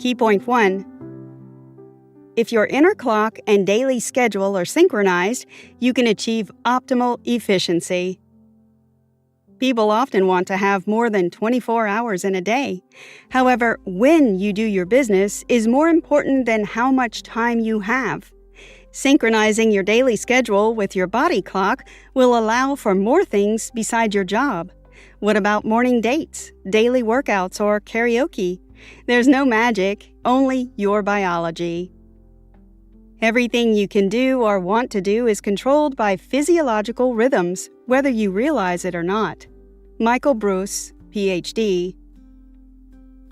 Key point 1. If your inner clock and daily schedule are synchronized, you can achieve optimal efficiency. People often want to have more than 24 hours in a day. However, when you do your business is more important than how much time you have. Synchronizing your daily schedule with your body clock will allow for more things besides your job. What about morning dates, daily workouts, or karaoke? There's no magic, only your biology. Everything you can do or want to do is controlled by physiological rhythms, whether you realize it or not. Michael Bruce, Ph.D.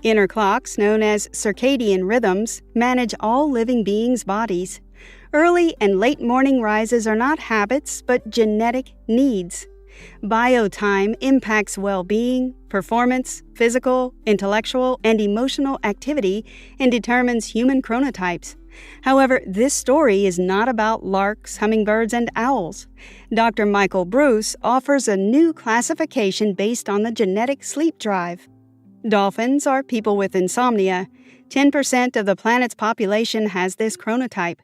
Inner clocks, known as circadian rhythms, manage all living beings' bodies. Early and late morning rises are not habits, but genetic needs. Biotime impacts well-being, performance, physical, intellectual, and emotional activity and determines human chronotypes. However, this story is not about larks, hummingbirds, and owls. Dr. Michael Bruce offers a new classification based on the genetic sleep drive. Dolphins are people with insomnia. 10% of the planet's population has this chronotype.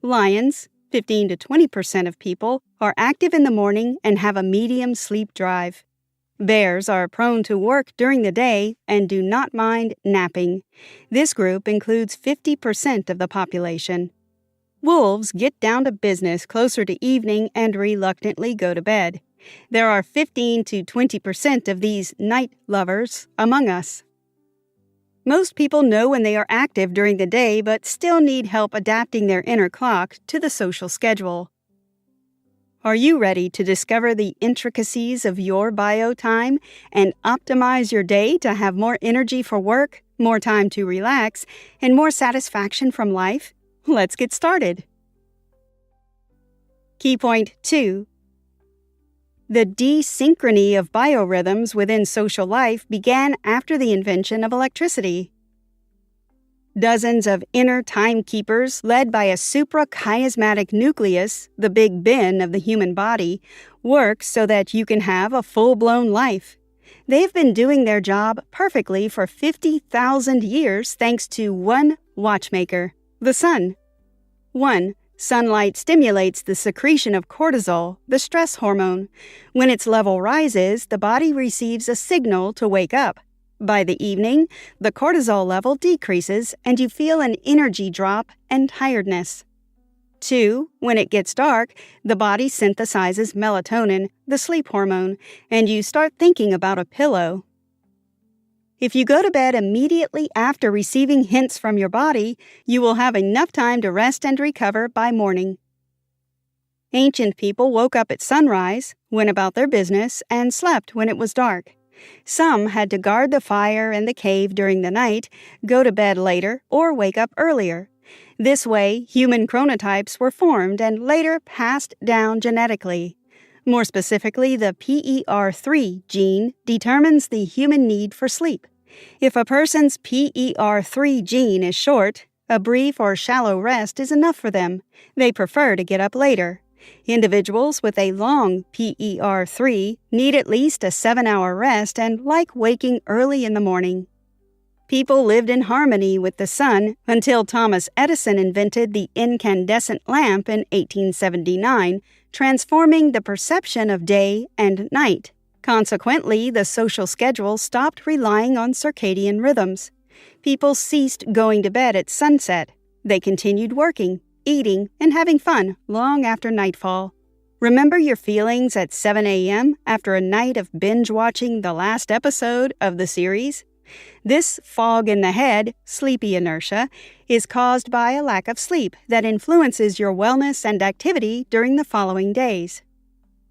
Lions, 15 to 20% of people, are active in the morning and have a medium sleep drive. Bears are prone to work during the day and do not mind napping. This group includes 50% of the population. Wolves get down to business closer to evening and reluctantly go to bed. There are 15 to 20% of these night lovers among us. Most people know when they are active during the day but still need help adapting their inner clock to the social schedule. Are you ready to discover the intricacies of your biotime and optimize your day to have more energy for work, more time to relax, and more satisfaction from life? Let's get started. Key point 2. The desynchrony of biorhythms within social life began after the invention of electricity. Dozens of inner timekeepers, led by a suprachiasmatic nucleus, the Big Ben of the human body, work so that you can have a full-blown life. They've been doing their job perfectly for 50,000 years thanks to one watchmaker, the sun. 1. Sunlight stimulates the secretion of cortisol, the stress hormone. When its level rises, the body receives a signal to wake up. By the evening, the cortisol level decreases and you feel an energy drop and tiredness. 2. When it gets dark, the body synthesizes melatonin, the sleep hormone, and you start thinking about a pillow. If you go to bed immediately after receiving hints from your body, you will have enough time to rest and recover by morning. Ancient people woke up at sunrise, went about their business, and slept when it was dark. Some had to guard the fire and the cave during the night, go to bed later, or wake up earlier. This way, human chronotypes were formed and later passed down genetically. More specifically, the PER3 gene determines the human need for sleep. If a person's PER3 gene is short, a brief or shallow rest is enough for them. They prefer to get up later. Individuals with a long PER3 need at least a 7-hour rest and like waking early in the morning. People lived in harmony with the sun until Thomas Edison invented the incandescent lamp in 1879, transforming the perception of day and night. Consequently, the social schedule stopped relying on circadian rhythms. People ceased going to bed at sunset. They continued working, eating, and having fun long after nightfall. Remember your feelings at 7 a.m. after a night of binge-watching the last episode of the series? This fog in the head, sleepy inertia, is caused by a lack of sleep that influences your wellness and activity during the following days.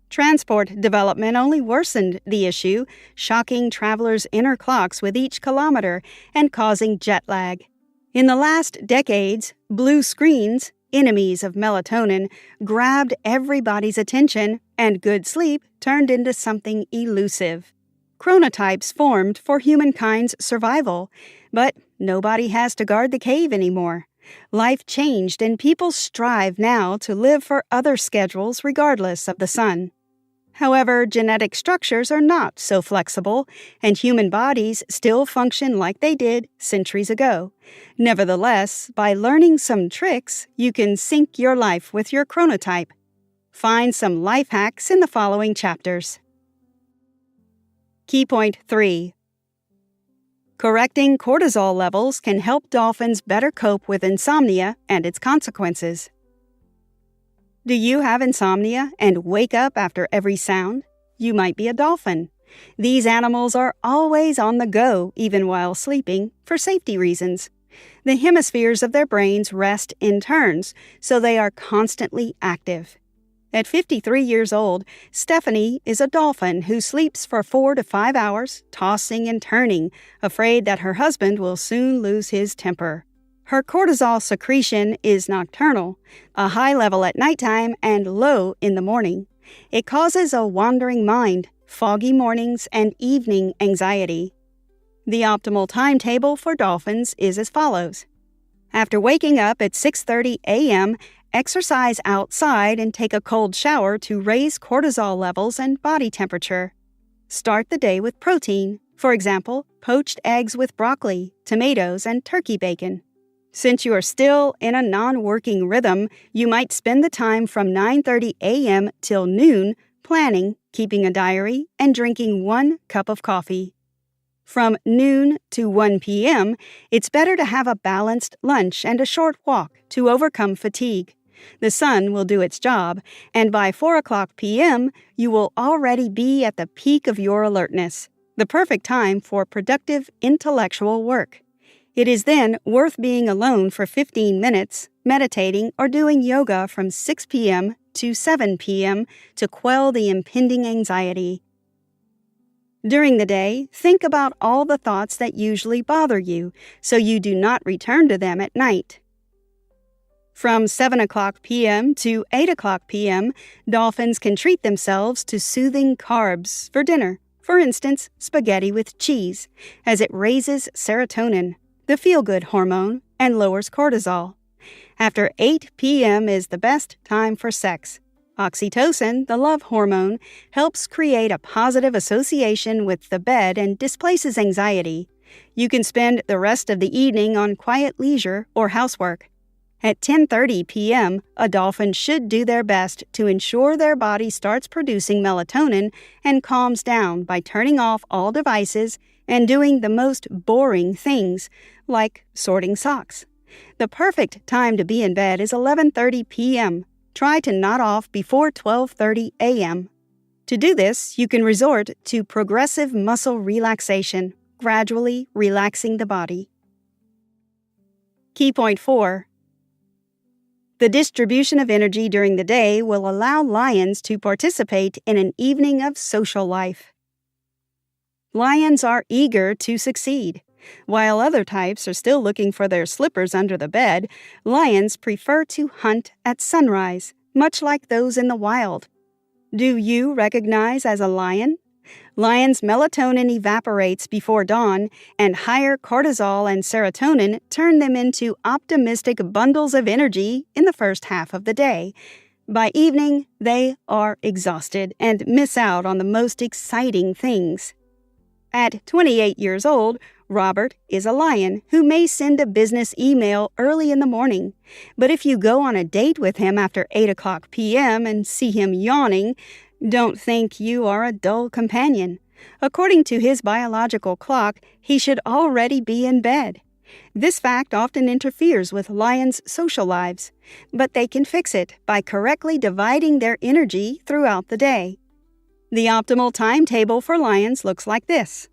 Transport development only worsened the issue, shocking travelers' inner clocks with each kilometer and causing jet lag. In the last decades, blue screens, enemies of melatonin, grabbed everybody's attention, and good sleep turned into something elusive. Chronotypes formed for humankind's survival, but nobody has to guard the cave anymore. Life changed and people strive now to live for other schedules regardless of the sun. However, genetic structures are not so flexible, and human bodies still function like they did centuries ago. Nevertheless, by learning some tricks, you can sync your life with your chronotype. Find some life hacks in the following chapters. Key point 3. Correcting cortisol levels can help dolphins better cope with insomnia and its consequences. Do you have insomnia and wake up after every sound? You might be a dolphin. These animals are always on the go, even while sleeping, for safety reasons. The hemispheres of their brains rest in turns, so they are constantly active. At 53 years old, Stephanie is a dolphin who sleeps for 4 to 5 hours, tossing and turning, afraid that her husband will soon lose his temper. Her cortisol secretion is nocturnal, a high level at nighttime and low in the morning. It causes a wandering mind, foggy mornings, and evening anxiety. The optimal timetable for dolphins is as follows. After waking up at 6:30 a.m., exercise outside and take a cold shower to raise cortisol levels and body temperature. Start the day with protein, for example, poached eggs with broccoli, tomatoes, and turkey bacon. Since you are still in a non-working rhythm, you might spend the time from 9:30 a.m. till noon planning, keeping a diary, and drinking 1 cup of coffee. From noon to 1 p.m., it's better to have a balanced lunch and a short walk to overcome fatigue. The sun will do its job, and by 4 o'clock p.m., you will already be at the peak of your alertness, the perfect time for productive intellectual work. It is then worth being alone for 15 minutes, meditating or doing yoga from 6 p.m. to 7 p.m. to quell the impending anxiety. During the day, think about all the thoughts that usually bother you, so you do not return to them at night. From 7 o'clock p.m. to 8 o'clock p.m., dolphins can treat themselves to soothing carbs for dinner, for instance, spaghetti with cheese, as it raises serotonin, the feel-good hormone, and lowers cortisol. After 8 p.m. is the best time for sex. Oxytocin, the love hormone, helps create a positive association with the bed and displaces anxiety. You can spend the rest of the evening on quiet leisure or housework. At 10:30 p.m., a dolphin should do their best to ensure their body starts producing melatonin and calms down by turning off all devices and doing the most boring things, like sorting socks. The perfect time to be in bed is 11:30 p.m. Try to nod off before 12:30 a.m. To do this, you can resort to progressive muscle relaxation, gradually relaxing the body. Key point 4. The distribution of energy during the day will allow lions to participate in an evening of social life. Lions are eager to succeed. While other types are still looking for their slippers under the bed, lions prefer to hunt at sunrise, much like those in the wild. Do you recognize as a lion? Lions' melatonin evaporates before dawn, and higher cortisol and serotonin turn them into optimistic bundles of energy in the first half of the day. By evening, they are exhausted and miss out on the most exciting things. At 28 years old, Robert is a lion who may send a business email early in the morning. But if you go on a date with him after 8 o'clock p.m. and see him yawning, don't think you are a dull companion. According to his biological clock, he should already be in bed. This fact often interferes with lions' social lives, but they can fix it by correctly dividing their energy throughout the day. The optimal timetable for lions looks like this.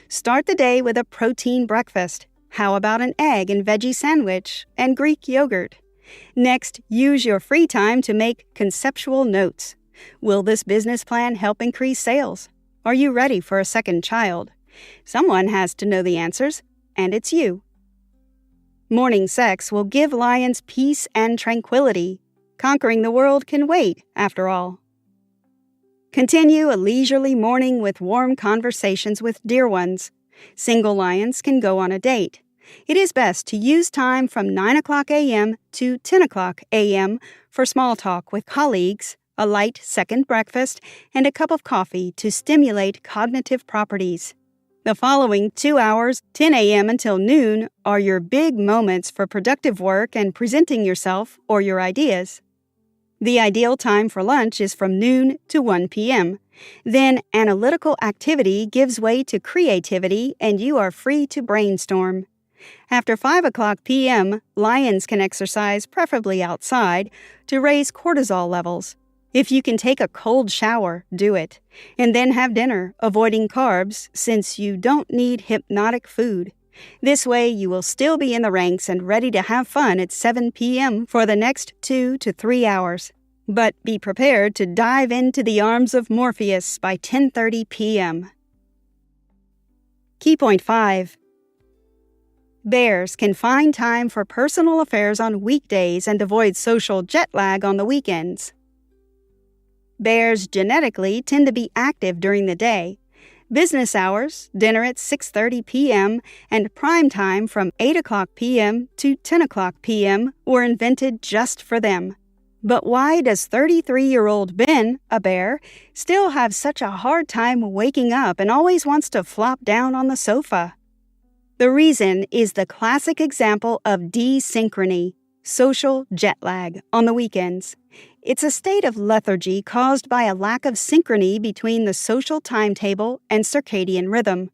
Start the day with a protein breakfast. How about an egg and veggie sandwich and Greek yogurt? Next, use your free time to make conceptual notes. Will this business plan help increase sales? Are you ready for a second child? Someone has to know the answers, and it's you. Morning sex will give lions peace and tranquility. Conquering the world can wait, after all. Continue a leisurely morning with warm conversations with dear ones. Single lions can go on a date. It is best to use time from 9 o'clock a.m. to 10 o'clock a.m. for small talk with colleagues, a light second breakfast, and a cup of coffee to stimulate cognitive properties. The following 2 hours, 10 a.m. until noon, are your big moments for productive work and presenting yourself or your ideas. The ideal time for lunch is from noon to 1 p.m. Then analytical activity gives way to creativity and you are free to brainstorm. After 5 o'clock p.m., lions can exercise, preferably outside, to raise cortisol levels. If you can take a cold shower, do it. And then have dinner, avoiding carbs, since you don't need hypnotic food. This way, you will still be in the ranks and ready to have fun at 7 p.m. for the next 2 to 3 hours. But be prepared to dive into the arms of Morpheus by 10:30 p.m. Key point 5. Bears can find time for personal affairs on weekdays and avoid social jet lag on the weekends. Bears genetically tend to be active during the day. Business hours, dinner at 6:30 p.m., and prime time from 8 o'clock p.m. to 10 o'clock p.m. were invented just for them. But why does 33-year-old Ben, a bear, still have such a hard time waking up and always wants to flop down on the sofa? The reason is the classic example of desynchrony, social jet lag, on the weekends. It's a state of lethargy caused by a lack of synchrony between the social timetable and circadian rhythm.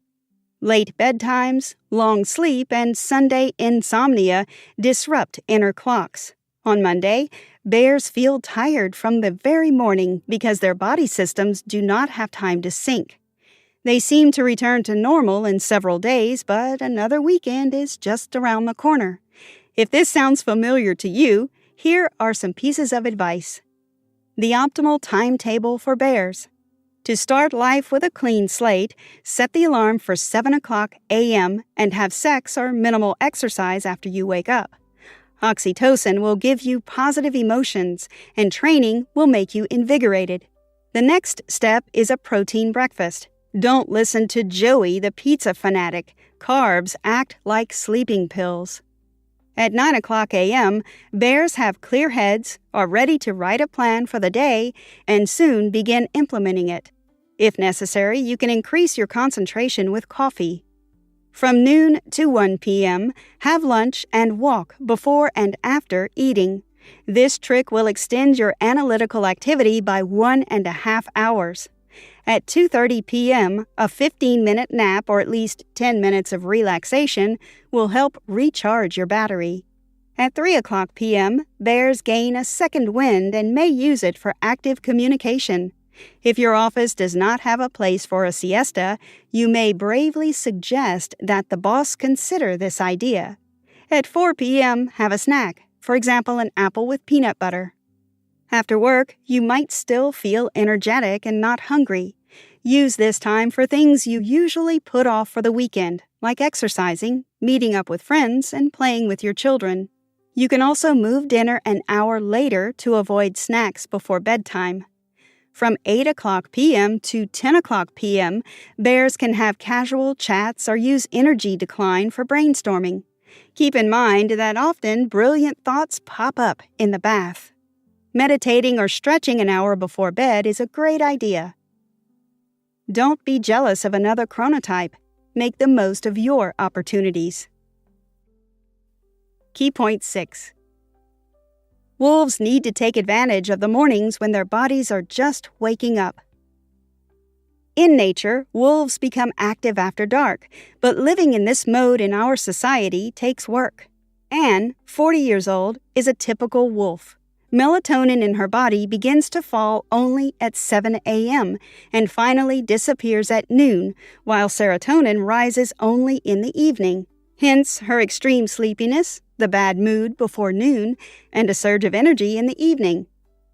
Late bedtimes, long sleep, and Sunday insomnia disrupt inner clocks. On Monday, bears feel tired from the very morning because their body systems do not have time to sync. They seem to return to normal in several days, but another weekend is just around the corner. If this sounds familiar to you, here are some pieces of advice. The optimal timetable for bears. To start life with a clean slate, set the alarm for 7 o'clock a.m. and have sex or minimal exercise after you wake up. Oxytocin will give you positive emotions, and training will make you invigorated. The next step is a protein breakfast. Don't listen to Joey, the pizza fanatic. Carbs act like sleeping pills. At 9 o'clock a.m., bears have clear heads, are ready to write a plan for the day, and soon begin implementing it. If necessary, you can increase your concentration with coffee. From noon to 1 p.m., have lunch and walk before and after eating. This trick will extend your analytical activity by 1.5 hours. At 2:30 p.m., a 15-minute nap or at least 10 minutes of relaxation will help recharge your battery. At 3 o'clock p.m., bears gain a second wind and may use it for active communication. If your office does not have a place for a siesta, you may bravely suggest that the boss consider this idea. At 4 p.m., have a snack, for example, an apple with peanut butter. After work, you might still feel energetic and not hungry. Use this time for things you usually put off for the weekend, like exercising, meeting up with friends, and playing with your children. You can also move dinner an hour later to avoid snacks before bedtime. From 8 o'clock p.m. to 10 o'clock p.m., bears can have casual chats or use energy decline for brainstorming. Keep in mind that often brilliant thoughts pop up in the bath. Meditating or stretching an hour before bed is a great idea. Don't be jealous of another chronotype. Make the most of your opportunities. Key point 6. Wolves need to take advantage of the mornings when their bodies are just waking up. In nature, wolves become active after dark, but living in this mode in our society takes work. Anne, 40 years old, is a typical wolf. Melatonin in her body begins to fall only at 7 a.m. and finally disappears at noon, while serotonin rises only in the evening. Hence her extreme sleepiness, the bad mood before noon, and a surge of energy in the evening.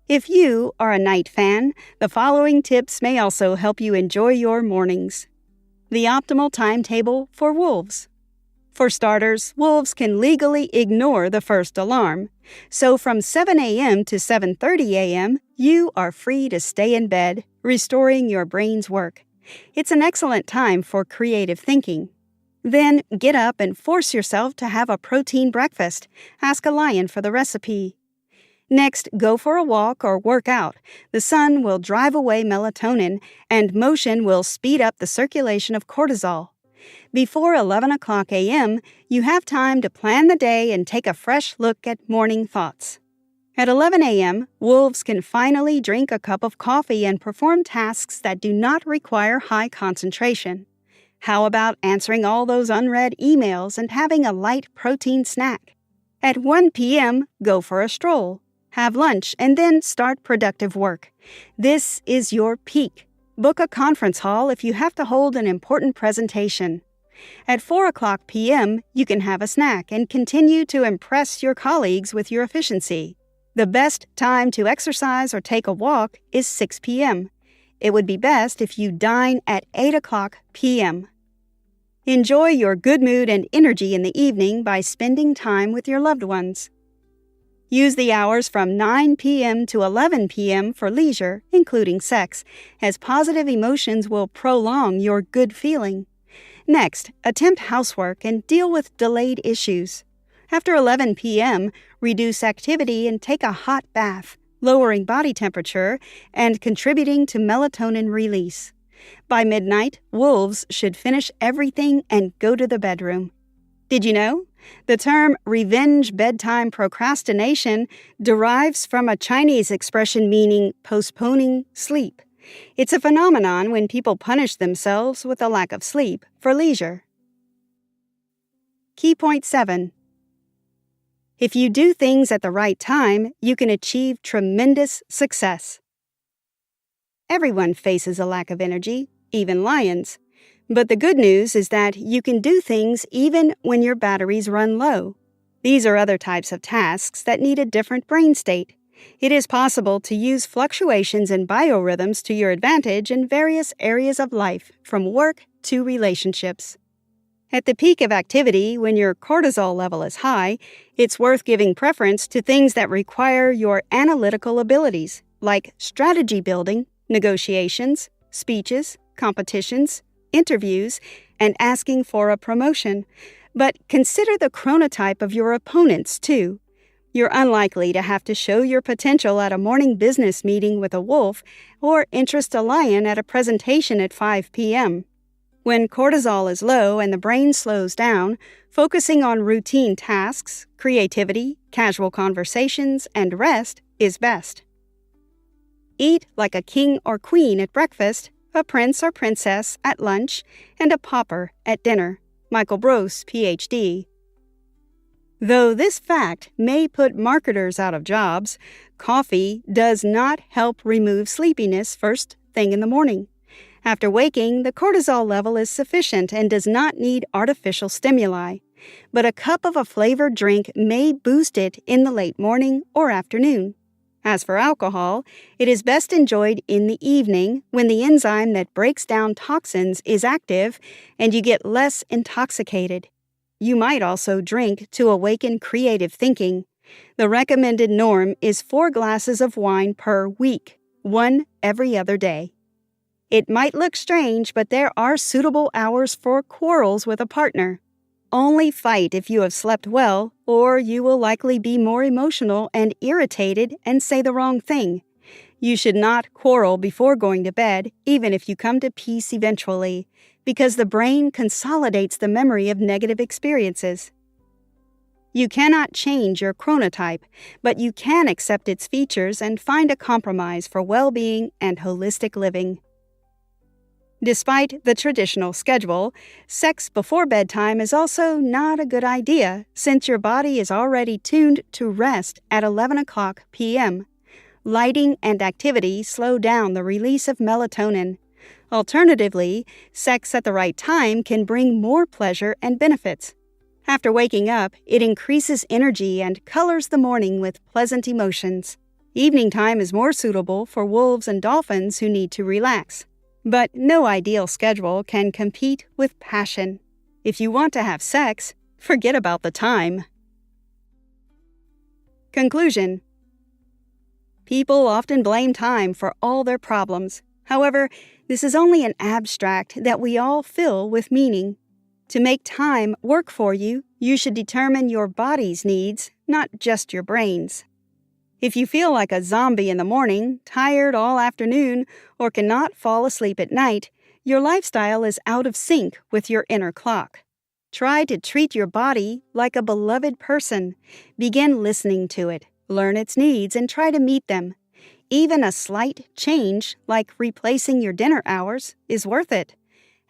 If you are a night fan, the following tips may also help you enjoy your mornings. The optimal timetable for wolves. For starters, wolves can legally ignore the first alarm. So from 7 a.m. to 7:30 a.m., you are free to stay in bed, restoring your brain's work. It's an excellent time for creative thinking. Then get up and force yourself to have a protein breakfast. Ask a lion for the recipe. Next, go for a walk or work out. The sun will drive away melatonin, and motion will speed up the circulation of cortisol. Before 11 o'clock a.m., you have time to plan the day and take a fresh look at morning thoughts. At 11 a.m., wolves can finally drink a cup of coffee and perform tasks that do not require high concentration. How about answering all those unread emails and having a light protein snack? At 1 p.m., go for a stroll. Have lunch and then start productive work. This is your peak. Book a conference hall if you have to hold an important presentation. At 4 o'clock p.m., you can have a snack and continue to impress your colleagues with your efficiency. The best time to exercise or take a walk is 6 p.m. It would be best if you dine at 8 o'clock p.m. Enjoy your good mood and energy in the evening by spending time with your loved ones. Use the hours from 9 p.m. to 11 p.m. for leisure, including sex, as positive emotions will prolong your good feeling. Next, attempt housework and deal with delayed issues. After 11 p.m., reduce activity and take a hot bath, lowering body temperature and contributing to melatonin release. By midnight, wolves should finish everything and go to the bedroom. Did you know? The term revenge bedtime procrastination derives from a Chinese expression meaning postponing sleep. It's a phenomenon when people punish themselves with a lack of sleep for leisure. Key point 7. If you do things at the right time, you can achieve tremendous success. Everyone faces a lack of energy, even lions. But the good news is that you can do things even when your batteries run low. These are other types of tasks that need a different brain state. It is possible to use fluctuations in biorhythms to your advantage in various areas of life, from work to relationships. At the peak of activity, when your cortisol level is high, it's worth giving preference to things that require your analytical abilities, like strategy building, negotiations, speeches, competitions, interviews, and asking for a promotion. But consider the chronotype of your opponents, too. You're unlikely to have to show your potential at a morning business meeting with a wolf or interest a lion at a presentation at 5 p.m. When cortisol is low and the brain slows down, focusing on routine tasks, creativity, casual conversations, and rest is best. Eat like a king or queen at breakfast, a prince or princess at lunch, and a pauper at dinner. Michael Bross, Ph.D. Though this fact may put marketers out of jobs, coffee does not help remove sleepiness first thing in the morning. After waking, the cortisol level is sufficient and does not need artificial stimuli. But a cup of a flavored drink may boost it in the late morning or afternoon. As for alcohol, it is best enjoyed in the evening when the enzyme that breaks down toxins is active and you get less intoxicated. You might also drink to awaken creative thinking. The recommended norm is 4 glasses of wine per week, 1 every other day. It might look strange, but there are suitable hours for quarrels with a partner. Only fight if you have slept well, or you will likely be more emotional and irritated and say the wrong thing. You should not quarrel before going to bed, even if you come to peace eventually, because the brain consolidates the memory of negative experiences. You cannot change your chronotype, but you can accept its features and find a compromise for well-being and holistic living. Despite the traditional schedule, sex before bedtime is also not a good idea since your body is already tuned to rest at 11 o'clock p.m. Lighting and activity slow down the release of melatonin. Alternatively, sex at the right time can bring more pleasure and benefits. After waking up, it increases energy and colors the morning with pleasant emotions. Evening time is more suitable for wolves and dolphins who need to relax. But no ideal schedule can compete with passion. If you want to have sex, forget about the time. Conclusion. People often blame time for all their problems. However, this is only an abstract that we all fill with meaning. To make time work for you, you should determine your body's needs, not just your brain's. If you feel like a zombie in the morning, tired all afternoon, or cannot fall asleep at night, your lifestyle is out of sync with your inner clock. Try to treat your body like a beloved person. Begin listening to it, learn its needs, and try to meet them. Even a slight change, like replacing your dinner hours, is worth it.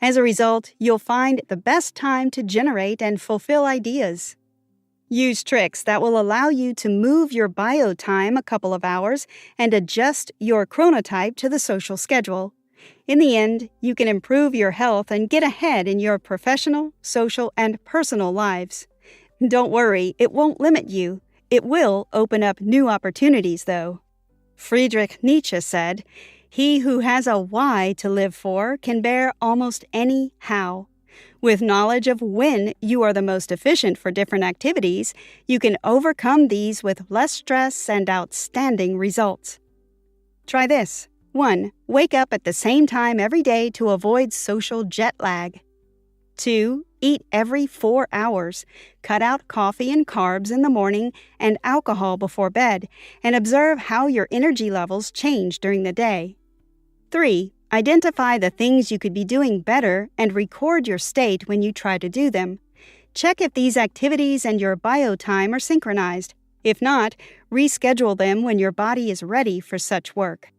As a result, you'll find the best time to generate and fulfill ideas. Use tricks that will allow you to move your bio time a couple of hours and adjust your chronotype to the social schedule. In the end, you can improve your health and get ahead in your professional, social, and personal lives. Don't worry, it won't limit you. It will open up new opportunities, though. Friedrich Nietzsche said, "He who has a why to live for can bear almost any how." With knowledge of when you are the most efficient for different activities, you can overcome these with less stress and outstanding results. Try this. 1. Wake up at the same time every day to avoid social jet lag. 2. Eat every 4 hours. Cut out coffee and carbs in the morning and alcohol before bed, and observe how your energy levels change during the day. 3. Identify the things you could be doing better and record your state when you try to do them. Check if these activities and your bio time are synchronized. If not, reschedule them when your body is ready for such work.